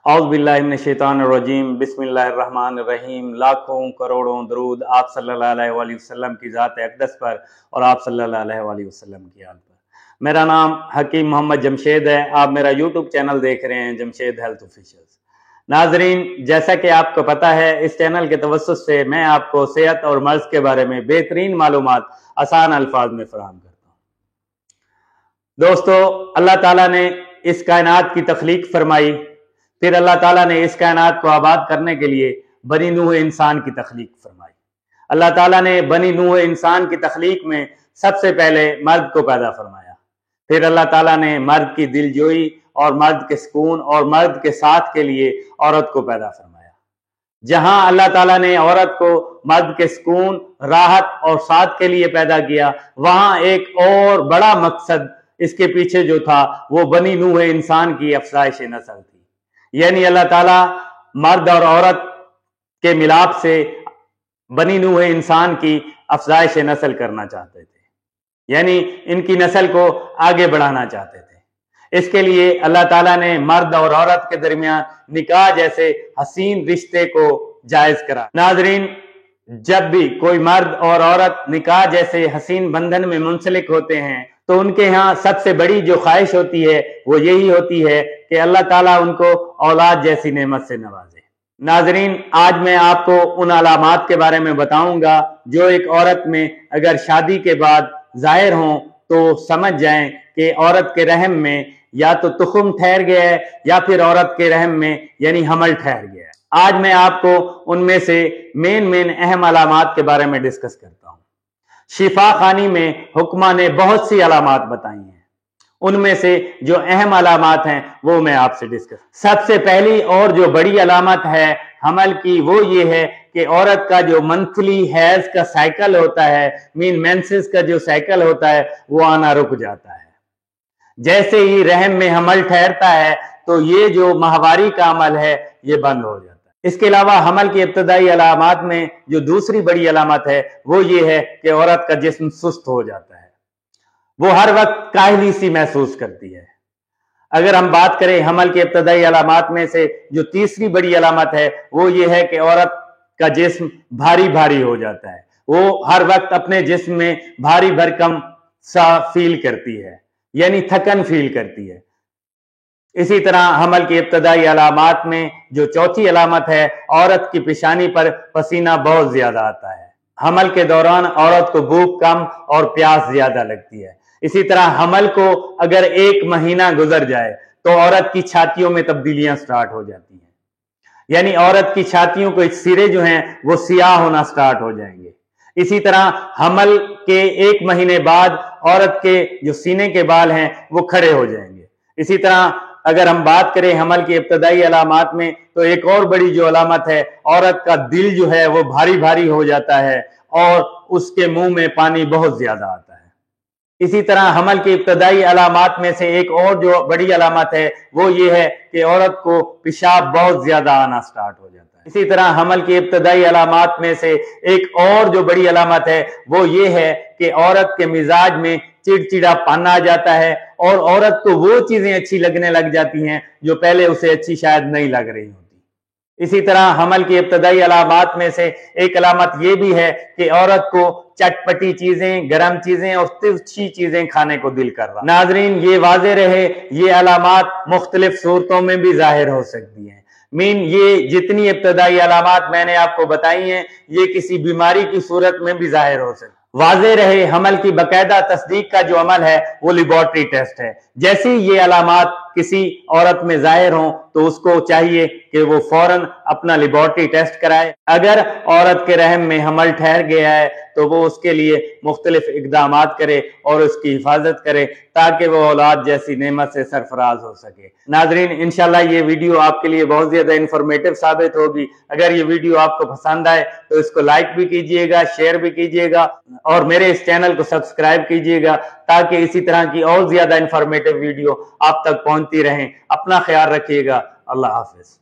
اعوذ باللہ من الشیطان الرجیم، بسم اللہ الرحمن الرحیم۔ لاکھوں کروڑوں درود آپ صلی اللہ علیہ وآلہ وسلم کی ذات اقدس پر اور آپ صلی اللہ علیہ وآلہ وسلم کی آل پر۔ میرا نام حکیم محمد جمشید ہے۔ آپ میرا یوٹیوب چینل دیکھ رہے ہیں، جمشید ہیلتھ آفیشلز۔ ناظرین، جیسا کہ آپ کو پتہ ہے، اس چینل کے توسط سے میں آپ کو صحت اور مرض کے بارے میں بہترین معلومات آسان الفاظ میں فراہم کرتا ہوں۔ دوستو، اللہ تعالیٰ نے اس کائنات کی تخلیق فرمائی، پھر اللہ تعالیٰ نے اس کائنات کو آباد کرنے کے لیے بنی نوح انسان کی تخلیق فرمائی۔ اللہ تعالیٰ نے بنی نوح انسان کی تخلیق میں سب سے پہلے مرد کو پیدا فرمایا، پھر اللہ تعالیٰ نے مرد کی دل جوئی اور مرد کے سکون اور مرد کے ساتھ کے لیے عورت کو پیدا فرمایا۔ جہاں اللہ تعالیٰ نے عورت کو مرد کے سکون، راحت اور ساتھ کے لیے پیدا کیا، وہاں ایک اور بڑا مقصد اس کے پیچھے جو تھا وہ بنی نوح انسان کی افزائش نسل تھی۔ یعنی اللہ تعالیٰ مرد اور عورت کے ملاپ سے بنی نوح انسان کی افزائش نسل کرنا چاہتے تھے، یعنی ان کی نسل کو آگے بڑھانا چاہتے تھے۔ اس کے لیے اللہ تعالیٰ نے مرد اور عورت کے درمیان نکاح جیسے حسین رشتے کو جائز کرا۔ ناظرین، جب بھی کوئی مرد اور عورت نکاح جیسے حسین بندھن میں منسلک ہوتے ہیں تو ان کے ہاں سب سے بڑی جو خواہش ہوتی ہے وہ یہی ہوتی ہے کہ اللہ تعالیٰ ان کو اولاد جیسی نعمت سے نوازے۔ ناظرین، آج میں آپ کو ان علامات کے بارے میں بتاؤں گا جو ایک عورت میں اگر شادی کے بعد ظاہر ہوں تو سمجھ جائیں کہ عورت کے رحم میں یا تو تخم ٹھہر گیا ہے یا پھر عورت کے رحم میں یعنی حمل ٹھہر گیا ہے۔ آج میں آپ کو ان میں سے مین اہم علامات کے بارے میں ڈسکس کرتا ہوں۔ شفا خانی میں حکمہ نے بہت سی علامات بتائی ہیں، ان میں سے جو اہم علامات ہیں وہ میں آپ سے ڈسکس۔ سب سے پہلی اور جو بڑی علامت ہے حمل کی وہ یہ ہے کہ عورت کا جو منتھلی حیض کا سائیکل ہوتا ہے، مینسز کا جو سائیکل ہوتا ہے، وہ آنا رک جاتا ہے۔ جیسے ہی رحم میں حمل ٹھہرتا ہے تو یہ جو ماہواری کا عمل ہے یہ بند ہو جاتا ہے۔ اس کے علاوہ حمل کی ابتدائی علامات میں جو دوسری بڑی علامت ہے وہ یہ ہے کہ عورت کا جسم سست ہو جاتا ہے، وہ ہر وقت کاہلی سی محسوس کرتی ہے۔ اگر ہم بات کریں حمل کے ابتدائی علامات میں سے جو تیسری بڑی علامت ہے وہ یہ ہے کہ عورت کا جسم بھاری بھاری ہو جاتا ہے، وہ ہر وقت اپنے جسم میں بھاری بھرکم سا فیل کرتی ہے، یعنی تھکن فیل کرتی ہے۔ اسی طرح حمل کی ابتدائی علامات میں جو چوتھی علامت ہے، عورت کی پیشانی پر پسینہ بہت زیادہ آتا ہے۔ حمل کے دوران عورت کو بھوک کم اور پیاس زیادہ لگتی ہے۔ اسی طرح حمل کو اگر 1 مہینہ گزر جائے تو عورت کی چھاتیوں میں تبدیلیاں سٹارٹ ہو جاتی ہیں، یعنی عورت کی چھاتیوں کے سرے جو ہیں وہ سیاہ ہونا سٹارٹ ہو جائیں گے۔ اسی طرح حمل کے 1 مہینے بعد عورت کے جو سینے کے بال ہیں وہ کھڑے ہو جائیں گے۔ اسی طرح اگر ہم بات کریں حمل کی ابتدائی علامات میں تو ایک اور بڑی جو علامت ہے، عورت کا دل جو ہے وہ بھاری بھاری ہو جاتا ہے اور اس کے منہ میں پانی بہت زیادہ آتا ہے۔ اسی طرح حمل کی ابتدائی علامات میں سے ایک اور جو بڑی علامت ہے وہ یہ ہے کہ عورت کو پیشاب بہت زیادہ آنا سٹارٹ ہو جاتا ہے۔ اسی طرح حمل کی ابتدائی علامات میں سے ایک اور جو بڑی علامت ہے وہ یہ ہے کہ عورت کے مزاج میں چڑچڑا پن آ جاتا ہے اور عورت کو وہ چیزیں اچھی لگنے لگ جاتی ہیں جو پہلے اسے اچھی شاید نہیں لگ رہی ہوتی۔ اسی طرح حمل کی ابتدائی علامات میں سے ایک علامت یہ بھی ہے کہ عورت کو چٹپٹی چیزیں، گرم چیزیں اور ترچھی چیزیں کھانے کو دل کر رہا۔ ناظرین، یہ واضح رہے یہ علامات مختلف صورتوں میں بھی ظاہر ہو سکتی ہیں۔ یہ جتنی ابتدائی علامات میں نے آپ کو بتائی ہیں یہ کسی بیماری کی صورت میں بھی ظاہر ہو سکتی ہے۔ واضح رہے حمل کی باقاعدہ تصدیق کا جو عمل ہے وہ لیبارٹری ٹیسٹ ہے۔ جیسی یہ علامات کسی عورت میں ظاہر ہوں تو اس کو چاہیے کہ وہ فوراً اپنا لیبارٹری ٹیسٹ کرائے۔ اگر عورت کے رحم میں حمل ٹھہر گیا ہے تو وہ اس کے لیے مختلف اقدامات کرے اور اس کی حفاظت کرے تاکہ وہ اولاد جیسی نعمت سے سرفراز ہو سکے۔ ناظرین، انشاءاللہ یہ ویڈیو آپ کے لیے بہت زیادہ انفارمیٹو ثابت ہوگی۔ اگر یہ ویڈیو آپ کو پسند آئے تو اس کو لائک بھی کیجئے گا، شیئر بھی کیجئے گا اور میرے اس چینل کو سبسکرائب کیجئے گا تاکہ اسی طرح کی اور زیادہ انفارمیٹو ویڈیو آپ تک پہنچتی رہیں۔ اپنا خیال رکھیے گا۔ اللہ حافظ۔